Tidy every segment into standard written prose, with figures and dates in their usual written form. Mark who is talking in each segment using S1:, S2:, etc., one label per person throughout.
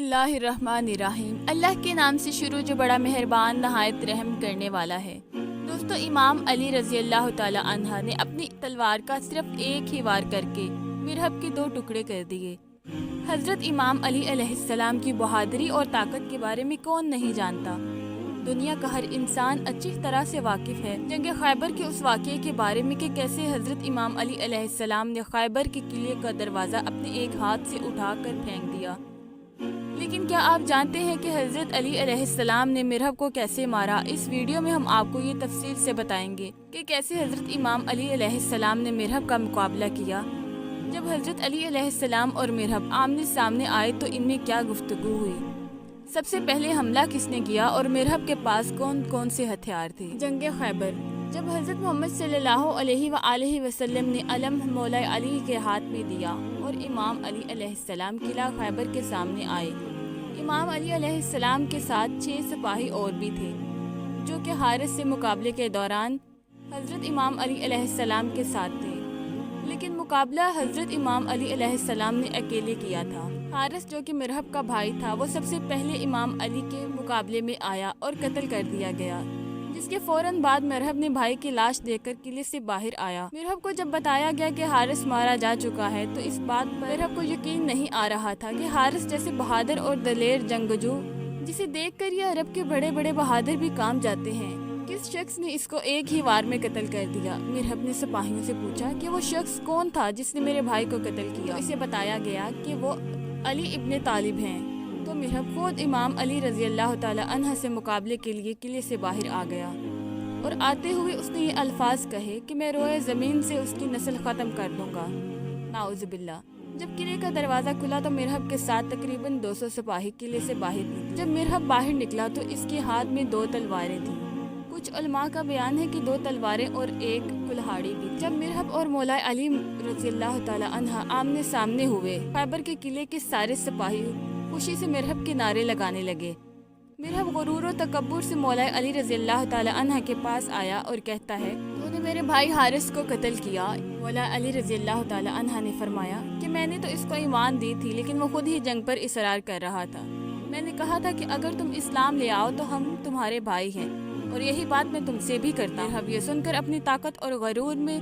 S1: बिस्मिल्लाहिर्रहमानिर्रहीम। अल्लाह के नाम से शुरू जो बड़ा मेहरबान नहायत रहम करने वाला है। दोस्तों, इमाम अली रज़ी अल्लाह ताला अन्हा ने अपनी तलवार का सिर्फ एक ही वार करके मिरहब के 2 टुकड़े कर दिए। हज़रत इमाम अली अलैहिस्सलाम की बहादुरी और ताकत के बारे में कौन नहीं जानता। दुनिया का हर इंसान अच्छी तरह से वाकिफ़ है जंग खैबर के उस वाक़ये के बारे में कि कैसे हज़रत इमाम अली अलैहिस्सलाम ने खैबर के किले का दरवाज़ा अपने एक हाथ से उठाकर फेंक दिया। लेकिन क्या आप जानते हैं कि हज़रत अली अलैहिस्सलाम ने मिरहब को कैसे मारा? इस वीडियो में हम आपको ये तफसील से बताएंगे कि कैसे हज़रत इमाम अली अलैहिस्सलाम ने मिरहब का मुकाबला किया। जब हज़रत अली अलैहिस्सलाम और मिरहब आमने सामने आए तो इनमें क्या गुफ्तगू हुई? सबसे पहले हमला किसने किया और मिरहब के पास कौन कौन से हथियार थे? जंग खैबर। जब हज़रत मोहम्मद सल्लल्लाहु अलैहि वसल्लम ने अलम मौला अली के हाथ में दिया और इमाम अली अलैहिस्सलाम किला खैबर के सामने आए। इमाम अली अलैहिस्सलाम के साथ 6 सिपाही और भी थे जो कि हारिस से मुकाबले के दौरान हज़रत इमाम अली अलैहिस्सलाम के साथ थे, लेकिन मुकाबला हज़रत इमाम अली अलैहिस्सलाम ने अकेले किया था। हारिस जो कि मिरहब का भाई था, वो सबसे पहले इमाम अली के मुकाबले में आया और कत्ल कर दिया गया, जिसके फौरन बाद मिरहब ने भाई की लाश देखकर किले से बाहर आया। मिरहब को जब बताया गया कि हारिस मारा जा चुका है तो इस बात पर मिरहब को यकीन नहीं आ रहा था कि हारिस जैसे बहादुर और दलेर जंगजू, जिसे देखकर ये अरब के बड़े बड़े बहादुर भी काम जाते हैं, किस शख्स ने इसको एक ही वार में कत्ल कर दिया। मिरहब ने सिपाहियों से पूछा कि वो शख्स कौन था जिसने मेरे भाई को कत्ल किया। इसे बताया गया कि वो अली इब्ने तालिब हैं। तो मिरहब खुद इमाम अली रज़ी अल्लाह ताला अन्हा से मुकाबले के लिए किले से बाहर आ गया और आते हुए उसने ये अल्फाज कहे कि मैं रोए ज़मीन से उसकी नस्ल ख़त्म कर दूंगा। नाउज़ुबिल्लाह। जब किले का दरवाज़ा खुला तो मिरहब के साथ तकरीबन 200 सिपाही किले से बाहर निकले। जब मिरहब बाहर निकला तो इसके हाथ में 2 तलवारें थीं। कुछ उलमा का बयान है कि 2 तलवारें और 1 कुल्हाड़ी भी। जब मिरहब और मौला अली रज़ी अल्लाह ताला अन्हा आमने सामने हुए, खैबर के किले के सारे सिपाही खुशी से मिरहब के नारे लगाने लगे। मिरहब गुरूर और तकब्बुर से मौला अली रज़ी अल्लाह ताला अन्हा के पास आया और कहता है, तूने मेरे भाई हारिस को कत्ल किया। मौला अली रज़ी अल्लाह ताला अन्हा ने फरमाया कि मैंने तो इसको ईमान दी थी, लेकिन वो खुद ही जंग पर इसरार कर रहा था। मैंने कहा था कि अगर तुम इस्लाम ले आओ तो हम तुम्हारे भाई हैं, और यही बात मैं तुमसे भी करता हूँ। मिरहब ये सुनकर अपनी ताकत और गरूर में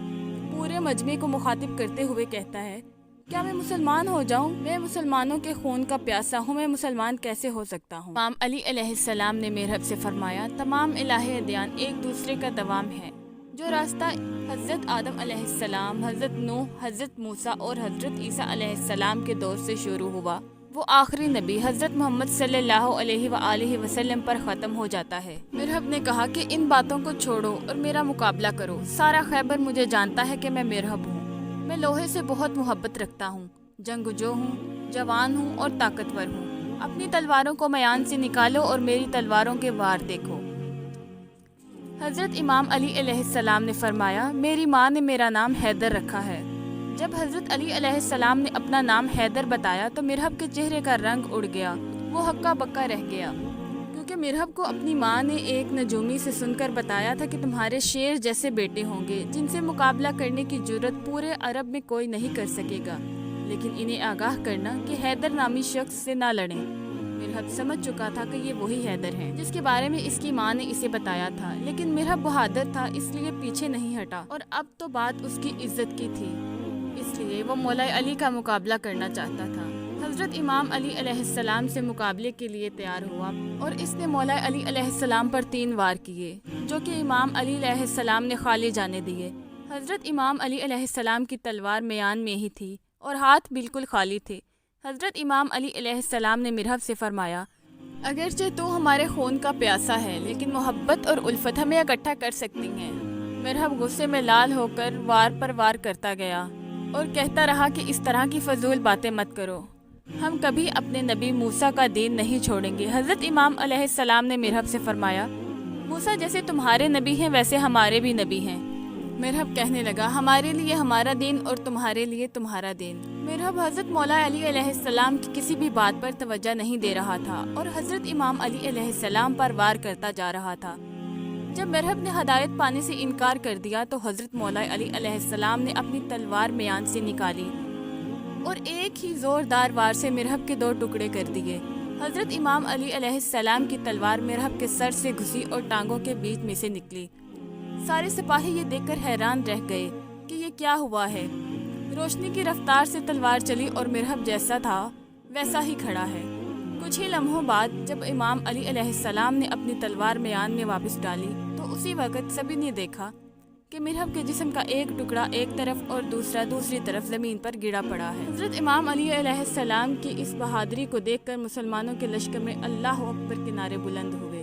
S1: पूरे मजमे को मुखातिब करते हुए कहता है, क्या मैं मुसलमान हो जाऊं? मैं मुसलमानों के खून का प्यासा हूँ, मैं मुसलमान कैसे हो सकता हूँ? इमाम अली अलैहिस्सलाम ने मिरहब से फरमाया, तमाम इलाही अदयान एक दूसरे का दवाम है। जो रास्ता हज़रत आदम अलैहिस्सलाम, हज़रत नूह, हज़रत मूसा और हज़रत ईसा अलैहिस्सलाम के दौर से शुरू हुआ, वो आखिरी नबी हज़रत मोहम्मद सल्लल्लाहु अलैहि वसल्लम पर ख़त्म हो जाता है। मिरहब ने कहा कि इन बातों को छोड़ो और मेरा मुकाबला करो। सारा खैबर मुझे जानता है कि मैं मिरहब हूँ। मैं लोहे से बहुत मोहब्बत रखता हूँ, जंगजू हूँ, जवान हूँ और ताकतवर हूँ। अपनी तलवारों को मयान से निकालो और मेरी तलवारों के वार देखो। हज़रत इमाम अली अलैहिस्सलाम ने फरमाया, मेरी माँ ने मेरा नाम हैदर रखा है। जब हज़रत अली अलैहिस्सलाम ने अपना नाम हैदर बताया तो मिरहब के चेहरे का रंग उड़ गया, वो हक्का बक्का रह गया, क्योंकि मिरहब को अपनी माँ ने एक नजूमी से सुनकर बताया था कि तुम्हारे शेर जैसे बेटे होंगे जिनसे मुकाबला करने की जुर्रत पूरे अरब में कोई नहीं कर सकेगा, लेकिन इन्हें आगाह करना कि हैदर नामी शख्स से ना लड़ें। मिरहब समझ चुका था कि ये वही हैदर हैं जिसके बारे में इसकी माँ ने इसे बताया था, लेकिन मिरहब बहादुर था इसलिए पीछे नहीं हटा और अब तो बात उसकी इज्जत की थी, इसलिए वो मौला अली का मुकाबला करना चाहता था। हज़रत इमाम अली अलैहिस्सलाम से मुकाबले के लिए तैयार हुआ और इसने मौला अली अलैहिस्सलाम पर 3 वार किए, जो कि इमाम अली अलैहिस्सलाम ने खाली जाने दिए। हज़रत इमाम अली अलैहिस्सलाम की तलवार मयान में ही थी और हाथ बिल्कुल खाली थे। हज़रत इमाम अली अलैहिस्सलाम ने मिरहब से फरमाया, अगरचे तो हमारे खून का प्यासा है, लेकिन मोहब्बत और उल्फत हमें इकट्ठा कर सकती हैं। मिरहब गुस्से में लाल होकर वार पर वार करता गया और कहता रहा कि इस तरह की फजूल बातें मत करो, हम कभी अपने नबी मूसा का दीन नहीं छोड़ेंगे। हज़रत इमाम अलैहिस्सलाम ने मिरहब से फरमाया, मूसा जैसे तुम्हारे नबी हैं वैसे हमारे भी नबी हैं। मिरहब कहने लगा, हमारे लिए हमारा दीन और तुम्हारे लिए तुम्हारा दीन। मिरहब हज़रत मौला अली अलैहिस्सलाम की किसी भी बात पर तवज्जो नहीं दे रहा था और हज़रत इमाम अली अलैहिस्सलाम पर वार करता जा रहा था। जब मिरहब ने हदायत पाने से इनकार कर दिया तो हज़रत मौला अली अलैहिस्सलाम ने अपनी तलवार मयान से निकाली और एक ही जोरदार वार से मिरहब के 2 टुकड़े कर दिए। حضرت امام علی علیہ السلام کی تلوار مرحب کے سر سے گھسی اور ٹانگوں کے بیچ میں سے نکلی۔ سارے سپاہی یہ دیکھ کر حیران رہ گئے کہ یہ کیا ہوا ہے۔ روشنی کی رفتار سے تلوار چلی اور مرحب جیسا تھا ویسا ہی کھڑا ہے۔ کچھ ہی لمحوں بعد جب امام علی علیہ السلام نے اپنی تلوار میان میں واپس ڈالی تو اسی وقت سبھی نے دیکھا کہ مرحب کے جسم کا ایک ٹکڑا ایک طرف اور دوسرا دوسری طرف زمین پر گرا پڑا ہے۔ حضرت امام علی علیہ السلام کی اس بہادری کو دیکھ کر مسلمانوں کے لشکر میں اللہ اکبر کے نعرے بلند ہوئے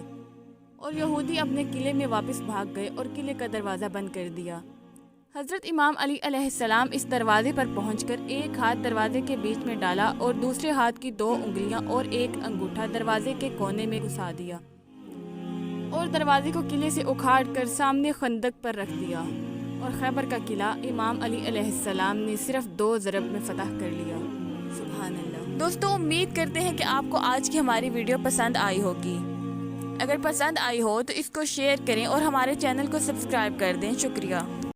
S1: اور یہودی اپنے قلعے میں واپس بھاگ گئے اور قلعے کا دروازہ بند کر دیا۔ حضرت امام علی علیہ السلام اس دروازے پر پہنچ کر ایک ہاتھ دروازے کے بیچ میں ڈالا اور دوسرے ہاتھ کی 2 انگلیاں اور ایک انگوٹھا دروازے کے کونے میں گھسا دیا اور دروازے کو قلعے سے اکھاڑ کر سامنے خندق پر رکھ دیا اور خیبر کا قلعہ امام علی علیہ السلام نے صرف 2 ضرب میں فتح کر لیا۔ سبحان اللہ۔ دوستو امید کرتے ہیں کہ آپ کو آج کی ہماری ویڈیو پسند آئی ہوگی۔ اگر پسند آئی ہو تو اس کو شیئر کریں اور ہمارے چینل کو سبسکرائب کر دیں۔ شکریہ۔